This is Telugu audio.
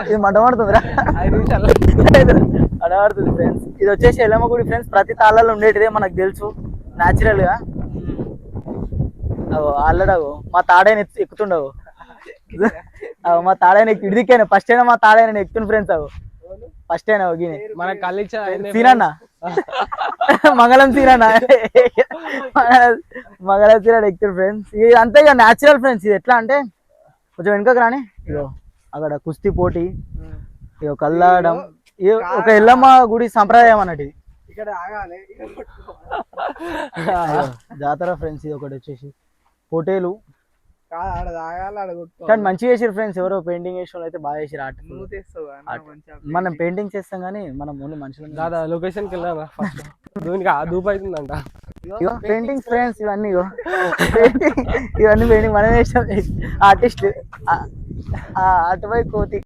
ఇది మంటమాడుతుందిరా, అడవాడుతుంది ఫ్రెండ్స్. ఇది వచ్చేసి ఎల్లమ్మ గుడి ఫ్రెండ్స్. ప్రతి తాళ్ళలో ఉండేటిదే మనకు తెలుసు న్యాచురల్ గా. ఆల్రెడీ మా తాడైన ఎక్కుతుండవు, మా తాడైన ఇడిదికైనా ఫస్ట్ అయినా మా తాడైన ఎక్కుతుంది ఫ్రెండ్స్. ఫస్ట్ అయినా మన సీనన్న మంగళం సీనన్న మంగళం సీనన్న ఎక్కుతుంది ఫ్రెండ్స్. ఇది అంతే ఇక న్యాచురల్ ఫ్రెండ్స్. ఇది ఎట్లా అంటే కొంచెం వెనుకకు రాని, ఇగో అక్కడ కుస్తీ పోటీ, ఇగో కల్లాడడం, ఒక ఎల్లమ్మ గుడి సంప్రదాయం అన్నట్టు ఇది. జాతర ఫ్రెండ్స్. ఇది ఒకటి వచ్చేసి పోటీలు కానీ మంచిగా చేసారు ఫ్రెండ్స్. ఎవరో పెయింటింగ్ చేసిన అయితే బాగా చేసారు. ఆర్ట్ మనం పెయింటింగ్ చేస్తాం కానీ మనం ఓన్లీ మనుషులు. దాదా లొకేషన్కి వెళ్దాం ఫస్ట్. దూపు అవుతుందంట. పెయింటింగ్స్ ఫ్రెండ్స్ ఇవన్నీ. ఇవన్నీ పెయింటింగ్ మనం వేసాం. ఆర్టిస్ట్ అటువై కోతి